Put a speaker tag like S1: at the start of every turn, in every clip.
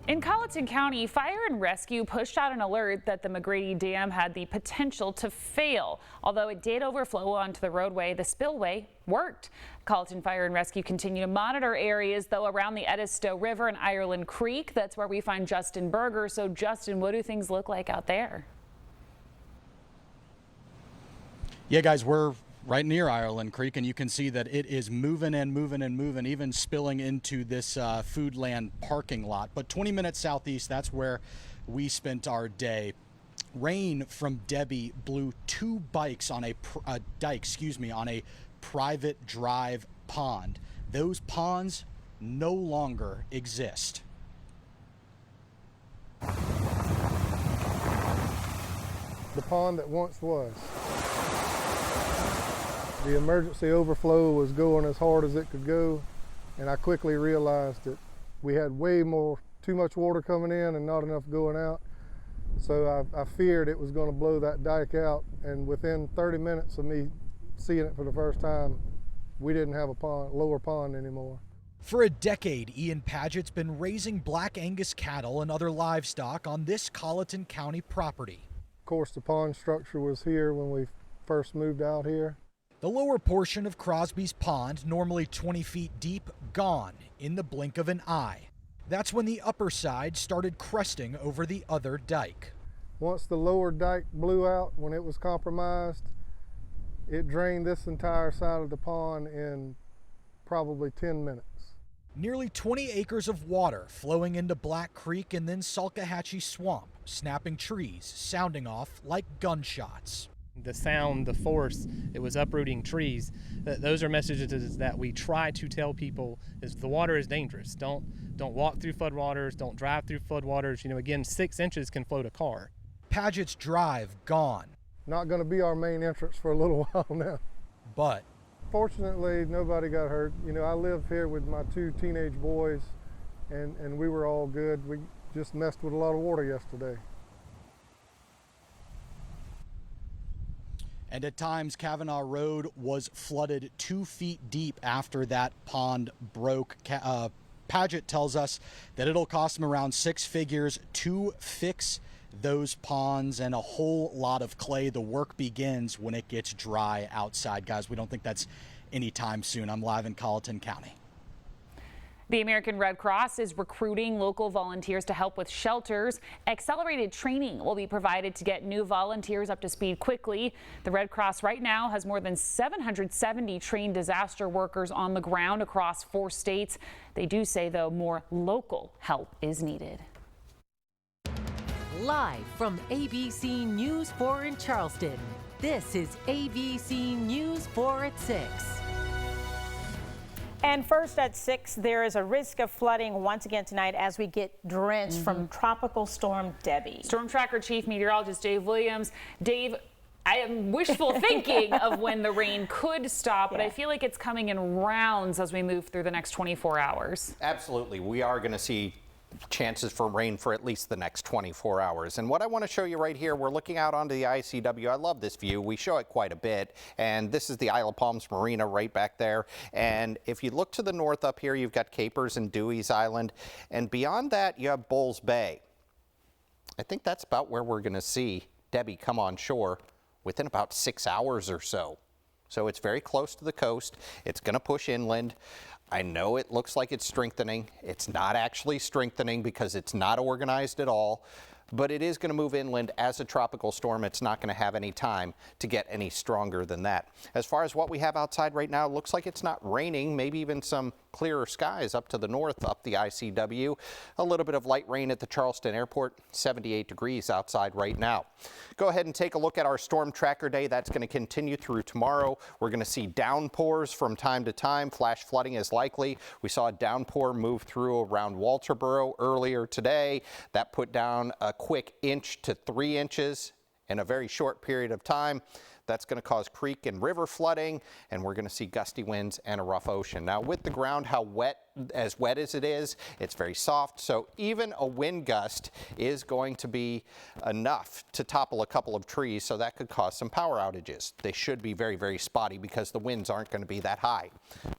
S1: In Colleton County, Fire and Rescue pushed out an alert that the McGrady Dam had the potential to fail. Although it did overflow onto the roadway, the spillway worked. Colleton Fire and Rescue continue to monitor areas, though, around the Edisto River and Ireland Creek. That's where we find Justin Berger. So, Justin, what do things look like out there?
S2: Yeah, guys, we're right near Ireland Creek, and you can see that it is moving and moving and moving, even spilling into this Foodland parking lot. But 20 minutes southeast, that's where we spent our day. Rain from Debby blew two bikes on a private drive pond. Those ponds no longer exist.
S3: The pond that once was. The emergency overflow was going as hard as it could go, and I quickly realized that we had too much water coming in and not enough going out. So I feared it was going to blow that dike out, and within 30 minutes of me seeing it for the first time, we didn't have a lower pond anymore.
S2: For a decade, Ian Padgett's been raising Black Angus cattle and other livestock on this Colleton County property.
S3: Of course, the pond structure was here when we first moved out here.
S2: The lower portion of Crosby's Pond, normally 20 feet deep, gone in the blink of an eye. That's when the upper side started cresting over the other dike.
S3: Once the lower dike blew out, when it was compromised, it drained this entire side of the pond in probably 10 minutes.
S2: Nearly 20 acres of water flowing into Black Creek and then Salkehatchie Swamp, snapping trees, sounding off like gunshots.
S4: The sound, the force, it was uprooting trees. Those are messages that we try to tell people is the water is dangerous. Don't walk through floodwaters, don't drive through floodwaters. You know, again, 6 inches can float a car.
S2: Padgett's Drive gone.
S3: Not going to be our main entrance for a little while now.
S2: But
S3: fortunately, nobody got hurt. You know, I live here with my 2 teenage boys, and we were all good. We just messed with a lot of water yesterday.
S2: And at times, Kavanaugh Road was flooded 2 feet deep after that pond broke. Padgett tells us that it'll cost him around 6 figures to fix those ponds and a whole lot of clay. The work begins when it gets dry outside. Guys, we don't think that's anytime soon. I'm live in Colleton County.
S1: The American Red Cross is recruiting local volunteers to help with shelters. Accelerated training will be provided to get new volunteers up to speed quickly. The Red Cross right now has more than 770 trained disaster workers on the ground across 4 states. They do say, though, more local help is needed.
S5: Live from ABC News 4 in Charleston, this is ABC News 4 at 6.
S6: And first at 6, there is a risk of flooding once again tonight as we get drenched from Tropical Storm Debby.
S1: Storm Tracker Chief Meteorologist Dave Williams. Dave, I am wishful thinking of when the rain could stop, but I feel like it's coming in rounds as we move through the next 24 hours.
S7: Absolutely. We are going to see chances for rain for at least the next 24 hours. And what I want to show you right here, we're looking out onto the ICW. I love this view. We show it quite a bit. And this is the Isle of Palms Marina right back there. And if you look to the north up here, you've got Capers and Dewey's Island. And beyond that, you have Bulls Bay. I think that's about where we're going to see Debby come on shore within about 6 hours or so. So it's very close to the coast. It's going to push inland. I know it looks like it's strengthening. It's not actually strengthening because it's not organized at all, but it is going to move inland as a tropical storm. It's not going to have any time to get any stronger than that. As far as what we have outside right now, it looks like it's not raining, maybe even some clearer skies up to the north, up the ICW. A little bit of light rain at the Charleston airport, 78 degrees outside right now. Go ahead and take a look at our storm tracker day. That's going to continue through tomorrow. We're going to see downpours from time to time. Flash flooding is likely. We saw a downpour move through around Walterboro earlier today. That put down a quick 1 to 3 inches. in a very short period of time. That's going to cause creek and river flooding, and we're going to see gusty winds and a rough ocean. Now, with the ground as wet as it is, it's very soft, so even a wind gust is going to be enough to topple a couple of trees, so that could cause some power outages. They should be very, very spotty because the winds aren't going to be that high.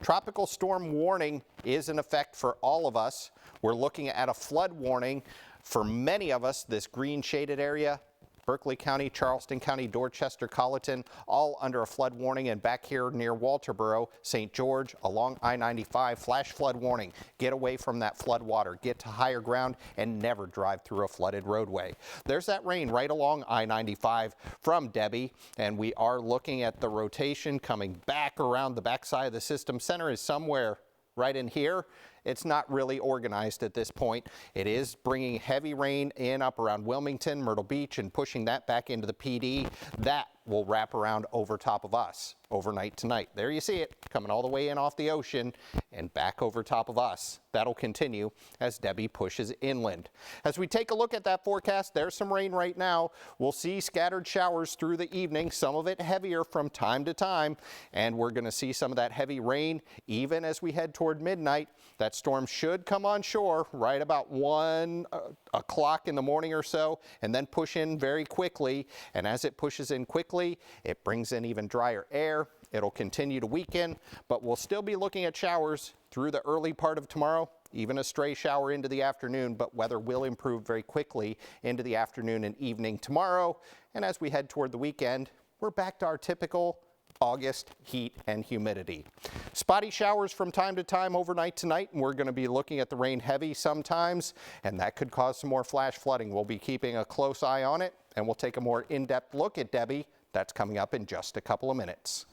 S7: Tropical storm warning is in effect for all of us. We're looking at a flood warning for many of us. This green shaded area, Berkeley County, Charleston County, Dorchester, Colleton, all under a flood warning, and back here near Walterboro, St. George, along I-95, flash flood warning. Get away from that flood water, get to higher ground, and never drive through a flooded roadway. There's that rain right along I-95 from Debby, and we are looking at the rotation coming back around the backside of the system. Center is somewhere right in here. It's not really organized at this point. It is bringing heavy rain in up around Wilmington, Myrtle Beach, and pushing that back into the PD. That will wrap around over top of us overnight tonight. There you see it, coming all the way in off the ocean and back over top of us. That'll continue as Debby pushes inland. As we take a look at that forecast, there's some rain right now. We'll see scattered showers through the evening, some of it heavier from time to time, and we're going to see some of that heavy rain even as we head toward midnight. That storm should come on shore right about 1 o'clock in the morning or so, and then push in very quickly. And as it pushes in quickly, it brings in even drier air. It'll continue to weaken, but we'll still be looking at showers through the early part of tomorrow, even a stray shower into the afternoon, but weather will improve very quickly into the afternoon and evening tomorrow. And as we head toward the weekend, we're back to our typical August heat and humidity. Spotty showers from time to time overnight tonight, and we're going to be looking at the rain heavy sometimes, and that could cause some more flash flooding. We'll be keeping a close eye on it, and we'll take a more in-depth look at Debby. That's coming up in just a couple of minutes.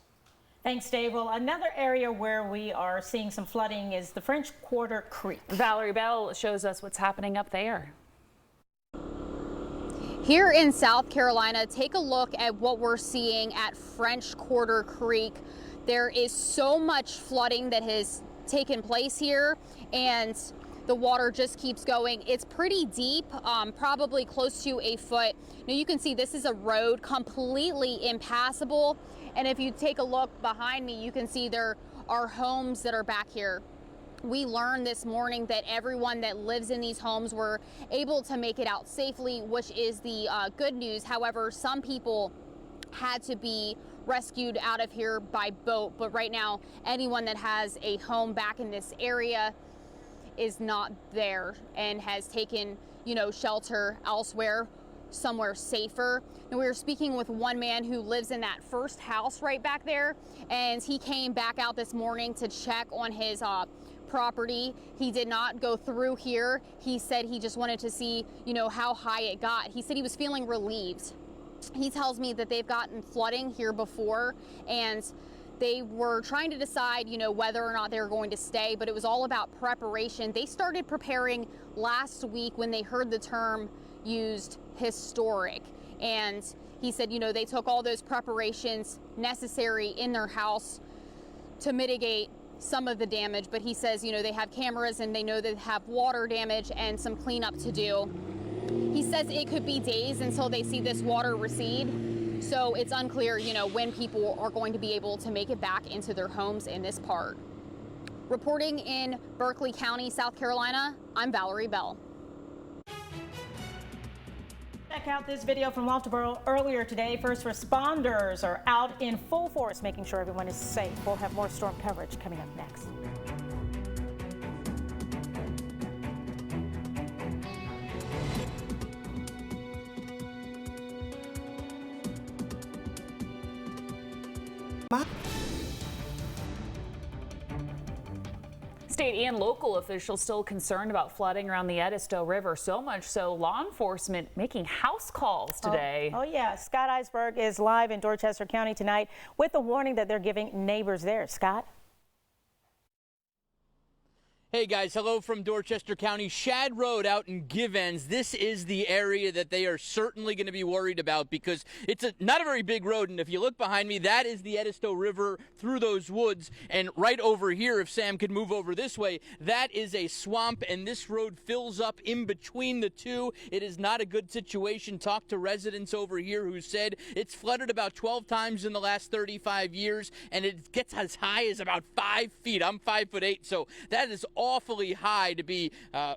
S6: Thanks, Dave. Well, another area where we are seeing some flooding is the French Quarter Creek.
S1: Valerie Bell shows us what's happening up there.
S8: Here in South Carolina, take a look at what we're seeing at French Quarter Creek. There is so much flooding that has taken place here, and the water just keeps going. It's pretty deep, probably close to a foot. Now you can see this is a road completely impassable. And if you take a look behind me, you can see there are homes that are back here. We learned this morning that everyone that lives in these homes were able to make it out safely, which is the good news. However, some people had to be rescued out of here by boat. But right now, anyone that has a home back in this area is not there and has taken, shelter elsewhere, somewhere safer. And we were speaking with one man who lives in that first house right back there, and he came back out this morning to check on his property. He did not go through here. He said he just wanted to see, how high it got. He said he was feeling relieved. He tells me that they've gotten flooding here before, and they were trying to decide, whether or not they were going to stay, but it was all about preparation. They started preparing last week when they heard the term used, historic. And he said, they took all those preparations necessary in their house to mitigate some of the damage. But he says, they have cameras and they know they have water damage and some cleanup to do. He says it could be days until they see this water recede. So it's unclear, when people are going to be able to make it back into their homes in this part. Reporting in Berkeley County, South Carolina, I'm Valerie Bell.
S6: Check out this video from Walterboro earlier today. First responders are out in full force making sure everyone is safe. We'll have more storm coverage coming up next.
S1: State and local officials still concerned about flooding around the Edisto River, so much so law enforcement making house calls today.
S6: Oh yeah, Scott Eisberg is live in Dorchester County tonight with a warning that they're giving neighbors there. Scott?
S9: Hey guys, hello from Dorchester County. Shad Road out in Givens. This is the area that they are certainly going to be worried about because it's not a very big road. And if you look behind me, that is the Edisto River through those woods. And right over here, if Sam could move over this way, that is a swamp. And this road fills up in between the two. It is not a good situation. Talked to residents over here who said it's flooded about 12 times in the last 35 years. And it gets as high as about 5 feet. I'm 5'8", so that is awfully high to be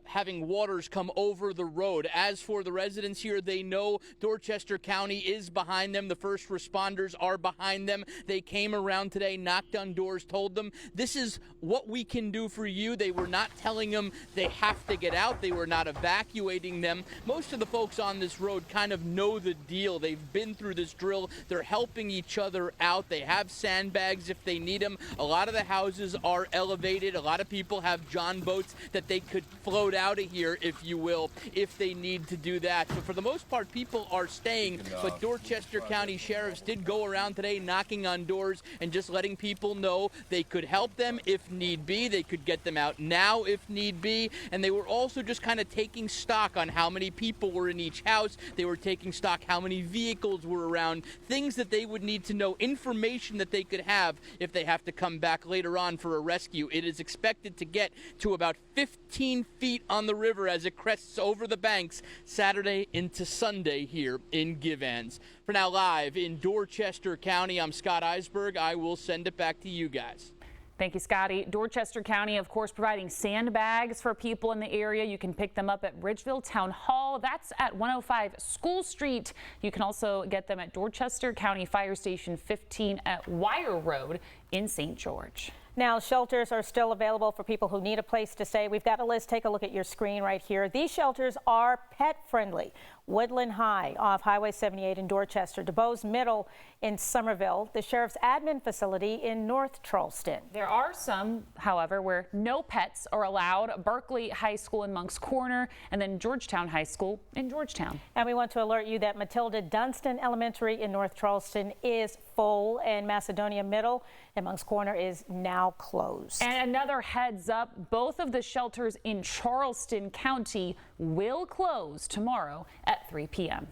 S9: having waters come over the road. As for the residents here, they know Dorchester County is behind them. The first responders are behind them. They came around today, knocked on doors, told them this is what we can do for you. They were not telling them they have to get out. They were not evacuating them. Most of the folks on this road kind of know the deal. They've been through this drill. They're helping each other out. They have sandbags if they need them. A lot of the houses are elevated. A lot of people have John boats that they could float out of here, if you will, if they need to do that. So for the most part, people are staying, but Dorchester County sheriffs did go around today knocking on doors and just letting people know they could help them if need be. They could get them out now if need be. And they were also just kind of taking stock on how many people were in each house. They were taking stock how many vehicles were around, things that they would need to know, information that they could have if they have to come back later on for a rescue. It is expected to get to about 15 feet on the river as it crests over the banks Saturday into Sunday here in Givens. For now, live in Dorchester County, I'm Scott Eisberg. I will send it back to you guys.
S1: Thank you, Scotty. Dorchester County, of course, providing sandbags for people in the area. You can pick them up at Ridgeville Town Hall. That's at 105 School Street. You can also get them at Dorchester County Fire Station 15 at Wire Road in St. George.
S6: Now, shelters are still available for people who need a place to stay. We've got a list. Take a look at your screen right here. These shelters are pet friendly. Woodland High off Highway 78 in Dorchester, DuBose Middle in Somerville, the Sheriff's Admin Facility in North Charleston.
S1: There are some, however, where no pets are allowed. Berkeley High School in Moncks Corner and then Georgetown High School in Georgetown.
S6: And we want to alert you that Matilda Dunstan Elementary in North Charleston is full, and Macedonia Middle in Moncks Corner is now closed.
S1: And another heads up, both of the shelters in Charleston County will close tomorrow at 3 p.m.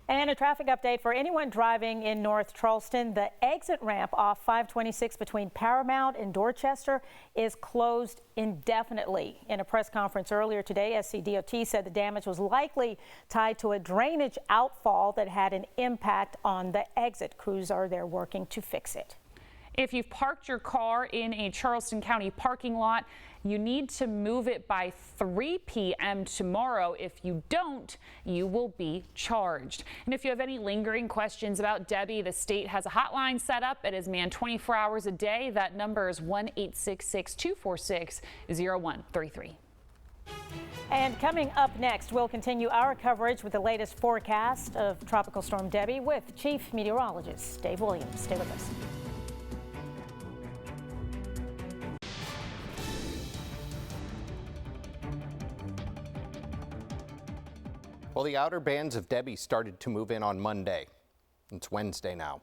S6: And a traffic update for anyone driving in North Charleston. The exit ramp off 526 between Paramount and Dorchester is closed indefinitely. In a press conference earlier today, SCDOT said the damage was likely tied to a drainage outfall that had an impact on the exit. Crews are there working to fix it.
S1: If you've parked your car in a Charleston County parking lot, you need to move it by 3 p.m. tomorrow. If you don't, you will be charged. And if you have any lingering questions about Debbie, the state has a hotline set up. It is manned 24 hours a day. That number is 1-866-246-0133.
S6: And coming up next, we'll continue our coverage with the latest forecast of Tropical Storm Debby with Chief Meteorologist Dave Williams. Stay with us.
S7: Well, the outer bands of Debbie started to move in on Monday. It's Wednesday now.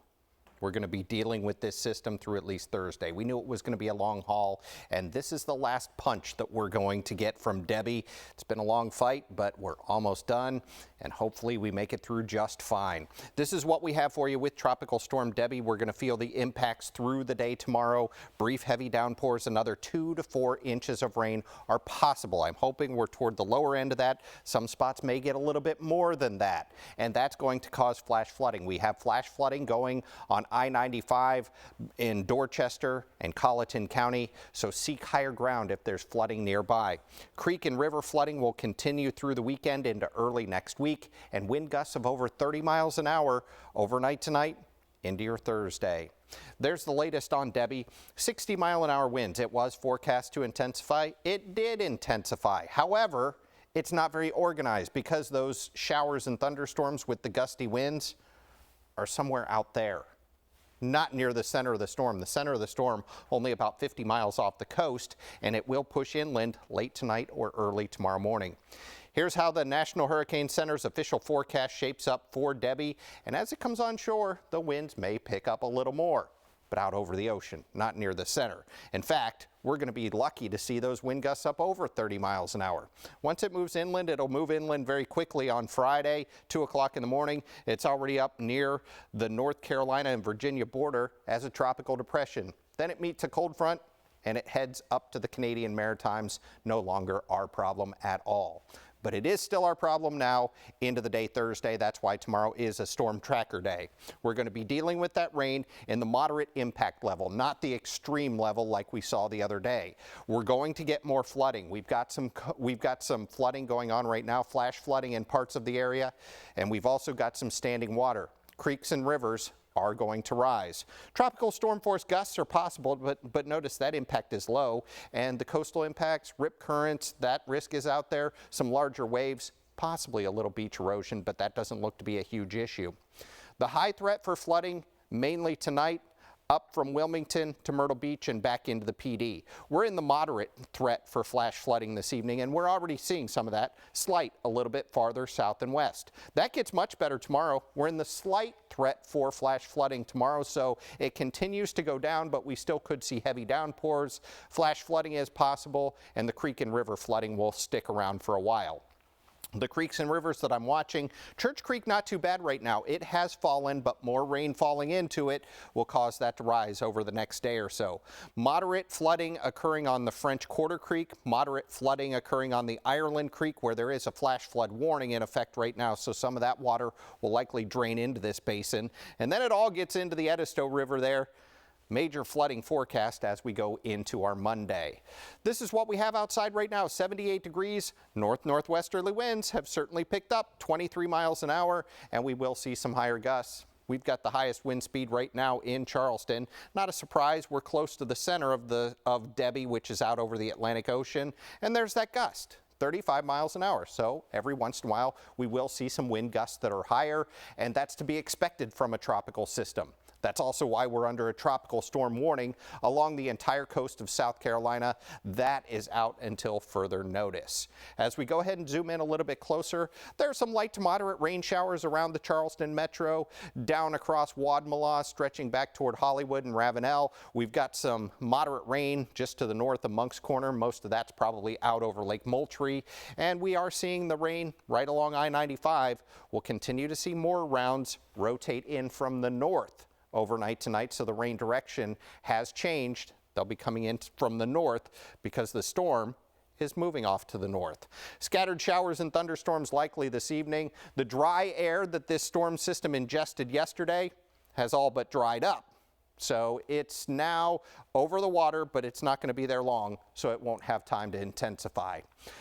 S7: We're going to be dealing with this system through at least Thursday. We knew it was going to be a long haul, and this is the last punch that we're going to get from Debbie. It's been a long fight, but we're almost done, and hopefully we make it through just fine. This is what we have for you with Tropical Storm Debby. We're going to feel the impacts through the day tomorrow. Brief heavy downpours, another 2 to 4 inches of rain are possible. I'm hoping we're toward the lower end of that. Some spots may get a little bit more than that, and that's going to cause flash flooding. We have flash flooding going on I-95 in Dorchester and Colleton County, so seek higher ground if there's flooding nearby. Creek and river flooding will continue through the weekend into early next week, and wind gusts of over 30 miles an hour overnight tonight into your Thursday. There's the latest on Debbie. 60-mile-an-hour winds. It was forecast to intensify. It did intensify. However, it's not very organized because those showers and thunderstorms with the gusty winds are somewhere out there, not near the center of the storm. The center of the storm only about 50 miles off the coast, and it will push inland late tonight or early tomorrow morning. Here's how the National Hurricane Center's official forecast shapes up for Debbie, and as it comes on shore, the winds may pick up a little more. but out over the ocean, not near the center. In fact, we're going to be lucky to see those wind gusts up over 30 miles an hour. Once it moves inland, it'll move inland very quickly on Friday, 2 o'clock in the morning. It's already up near the North Carolina and Virginia border as a tropical depression. Then it meets a cold front and it heads up to the Canadian Maritimes, no longer our problem at all. But it is still our problem now into the day Thursday. That's why tomorrow is a storm tracker day. We're going to be dealing with that rain in the moderate impact level, not the extreme level like we saw the other day. We're going to get more flooding. We've got some flooding going on right now, flash flooding in parts of the area, and we've also got some standing water. Creeks and rivers are going to rise. Tropical storm force gusts are possible, but notice that impact is low, and the coastal impacts, rip currents, that risk is out there. Some larger waves, possibly a little beach erosion, but that doesn't look to be a huge issue. The high threat for flooding mainly tonight, up from Wilmington to Myrtle Beach and back into the PD. We're in the moderate threat for flash flooding this evening, and we're already seeing some of that, slight a little bit farther south and west. That gets much better tomorrow. We're in the slight threat for flash flooding tomorrow, so it continues to go down, but we still could see heavy downpours. Flash flooding is possible, and the creek and river flooding will stick around for a while. The creeks and rivers that I'm watching, Church Creek not too bad right now. It has fallen, but more rain falling into it will cause that to rise over the next day or so. Moderate flooding occurring on the French Quarter Creek, moderate flooding occurring on the Ireland Creek, where there is a flash flood warning in effect right now, so some of that water will likely drain into this basin. And then it all gets into the Edisto River there. Major flooding forecast as we go into our Monday. This is what we have outside right now, 78 degrees. Northwesterly winds have certainly picked up, 23 miles an hour, and we will see some higher gusts. We've got the highest wind speed right now in Charleston. Not a surprise, we're close to the center of Debby, which is out over the Atlantic Ocean, and there's that gust. 35 miles an hour. So every once in a while, we will see some wind gusts that are higher, and that's to be expected from a tropical system. That's also why we're under a tropical storm warning along the entire coast of South Carolina. That is out until further notice. As we go ahead and zoom in a little bit closer, there are some light to moderate rain showers around the Charleston metro, down across Wadmalaw, stretching back toward Hollywood and Ravenel. We've got some moderate rain just to the north of Moncks Corner. Most of that's probably out over Lake Moultrie. And we are seeing the rain right along I-95. We'll continue to see more rounds rotate in from the north overnight tonight, so the rain direction has changed. They'll be coming in from the north because the storm is moving off to the north. Scattered showers and thunderstorms likely this evening. The dry air that this storm system ingested yesterday has all but dried up. So it's now over the water, but it's not going to be there long, so it won't have time to intensify.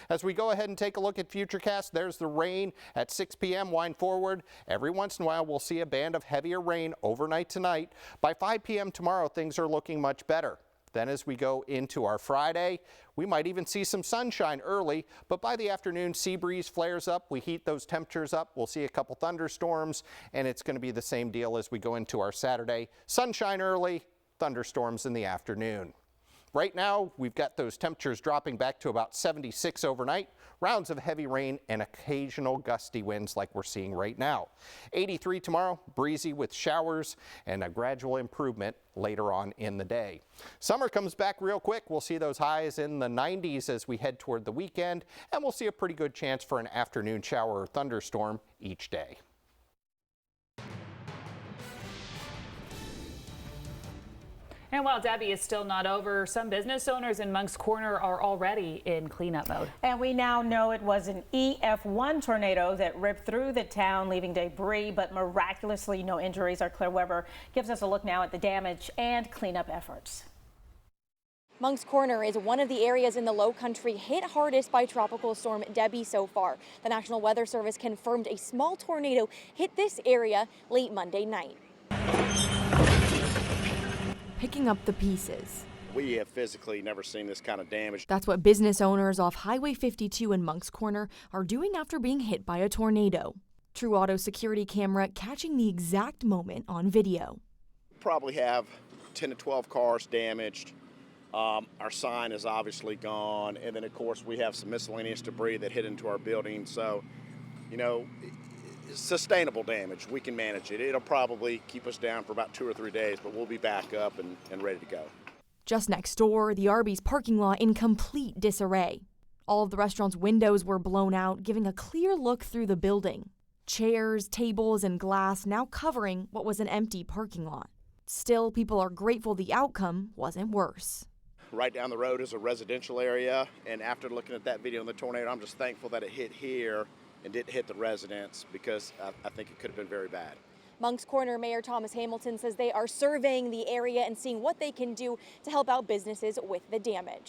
S7: As we go ahead and take a look at Futurecast, there's the rain at 6 p.m. wind forward. Every once in a while, we'll see a band of heavier rain overnight tonight. By 5 p.m. tomorrow, things are looking much better. Then as we go into our Friday, we might even see some sunshine early, but by the afternoon, sea breeze flares up. We heat those temperatures up. We'll see a couple thunderstorms, and it's going to be the same deal as we go into our Saturday. Sunshine early, thunderstorms in the afternoon. Right now, we've got those temperatures dropping back to about 76 overnight. Rounds of heavy rain and occasional gusty winds like we're seeing right now. 83 tomorrow, breezy with showers and a gradual improvement later on in the day. Summer comes back real quick. We'll see those highs in the 90s as we head toward the weekend, and we'll see a pretty good chance for an afternoon shower or thunderstorm each day.
S1: And while Debby is still not over, some business owners in Moncks Corner are already in cleanup mode.
S6: And we now know it was an EF1 tornado that ripped through the town, leaving debris, but miraculously no injuries. Our Claire Weber gives us a look now at the damage and cleanup efforts.
S10: Moncks Corner is one of the areas in the Lowcountry hit hardest by Tropical Storm Debby so far. The National Weather Service confirmed a small tornado hit this area late Monday night.
S11: Picking up the pieces.
S12: We have physically never seen this kind of damage.
S11: That's what business owners off Highway 52 in Moncks Corner are doing after being hit by a tornado. True Auto security camera catching the exact moment on video.
S12: Probably have 10 to 12 cars damaged. Our sign is obviously gone. And then, of course, we have some miscellaneous debris that hit into our building. So, you know, sustainable damage. We can manage it. It'll probably keep us down for about 2 or 3 days, but we'll be back up and ready to go.
S11: Just next door, the Arby's parking lot in complete disarray. All of the restaurant's windows were blown out, giving a clear look through the building. Chairs, tables, and glass now covering what was an empty parking lot. Still, people are grateful the outcome wasn't worse.
S12: Right down the road is a residential area, and after looking at that video on the tornado, I'm just thankful that it hit here and didn't hit the residents, because I think it could have been very bad.
S10: Moncks Corner Mayor Thomas Hamilton says they are surveying the area and seeing what they can do to help out businesses with the damage.